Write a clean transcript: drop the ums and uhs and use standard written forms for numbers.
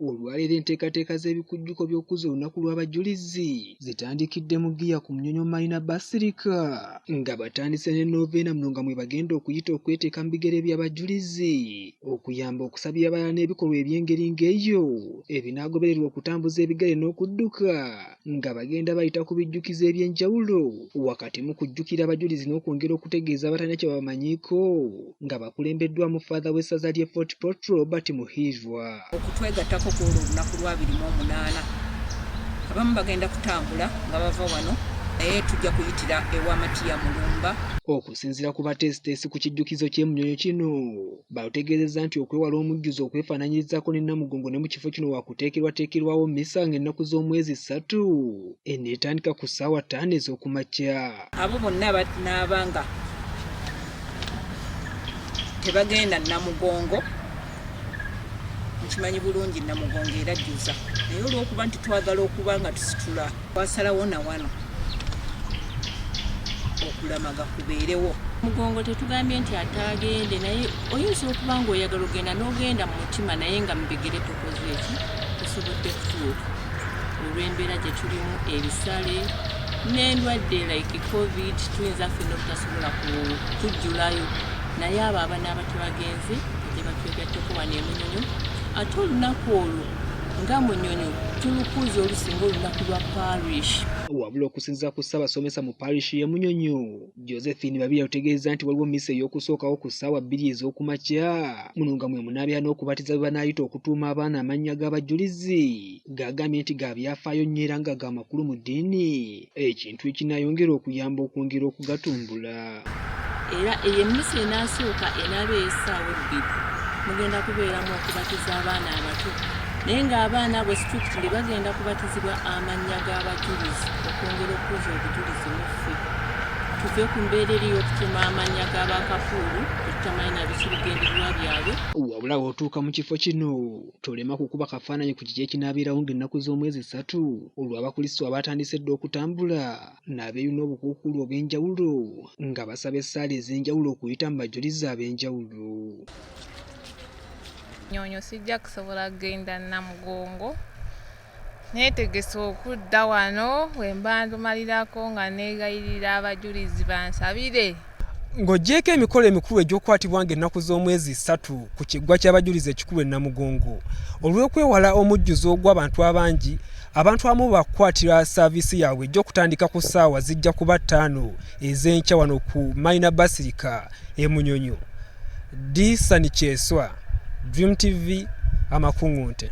Olwaleero enteekateeka z'ebikujjuko by'okuza olunaku lw'abajulizi zitandikidde mu Giya ku Munyonyo Minor Basilica nga batandise ne Novena muno nga mwe bagenda okuyita okweteeka mu bigere by'abajulizi okuyamba okusabira abalala n'ebikolwa eby'engeri ng'eyo ebinaagobererwa okutambuza ebigere n'okudduka nga bagenda bayita ku bijjukizo eby'enjawulo wakati mu kujjukira abajulizi n'okwongera okutegeeza abatalina kye babamanyiiko nga bakulembeddwamu Father w'essaza ly'e Fort Portal Robert Muhirwa. Okutwegattako ku olunaku lwa 28 abamu bagenda kutambula nga bava wano naye tujja kuyitira ewa Matiya Mulumba. Okusinziira ku bateesiteesi ku kijjukizo ky'emunyonyo kino balutegeezezza nti okwewala omujjuzo okwefaananyirizaako ne Namugongo ne mu kifo kino waakuteekerwateekerwawo mmisa ng'ennaku z'omwezi 3 eneetandika ku ssaawa 5 ez'okumakya. Abo bonna banaabanga tebagenda Namugongo nkimanyi bulungi Namugongo erajjuza naye olw'okuba nti twagala okuba nga tusitula twasalawo na wano okulamaga kubeerewo. Mugongo tetugambye nti ataagende naye oyinza okuba ng'oyagala ogenda n'ogenda mu mutima naye nga mu bigere tukoze eki tusobodde kutuuka olw'embeera gye tulimu ebisale n'endwadde like covid tuyinza ffenna obutasobola kujjulayo naye abo abanaaba tebagenze gye batwegatteko wano emunyonyo ate olunaku olwo nga munyonyo tulukuza olusinga olunaku lwa parish. Wabula okusinziira ku ssaabasomesa mu parish y'e Munyonyo Josephine Babirye ategeeza nti waliwo mmisa ey'okusookawo ku ssaawa 2 ez'okumakya muno nga mwe munaabira n'okubatiza bwe banaayita okutuuma abaana amannya g'abajulizi g'agambye nti ga byafaayo nnyo era nga ga makulu mu ddiini ekintu ekinaayongera okuyamba okwongera okugatumbula. Era eyo emmisa enaasooka enaaba ey'essaawa 2 mugenda kubeeramu okubatiza abaana abato naye ng'abaana bwe strictly bagenda kubatizibwa amannya g'abajulizi okwongera okuza obujulizi mu ffe tuve ku mbeera eri y'okutuuma amannya g'abakafuulu tetutamanyi na biki bigendererwa byabwe. Wabula bw'otuuka mu kifo kino tolema kukuba kafaananyi ku kiki ekinaabeerawo ng'ennaku z'omwezi 3 olw'abakrisitu abatandise dda okutambula n'abeeyuna obukuukulu obw'enjawulo nga basaba essaala ez'enjawulo okuyita mu bajulizi ab'enjawulo. Nyonyo sijja kusobola kugenda Namugongo neetegese okudda wano wemba ntumalirako nga neegayirira abajulizi bansabire. Ng'oggyeko emikolo emikulu egy'okukwatibwa ng'ennaku z'omwezi 3 ku kiggwa ky'abajulizi ekikulu e Namugongo olw'okwewala omujjuzo ogw'abantu abangi abantu abamu bakwatira saaviisi yaabwe egy'okutandika ku ssaawa zijja kuba 5 ez'enkya wano ku Minor Basilica e Munyonyo. Disani Kyeswa, Dream TV, Amakungunte.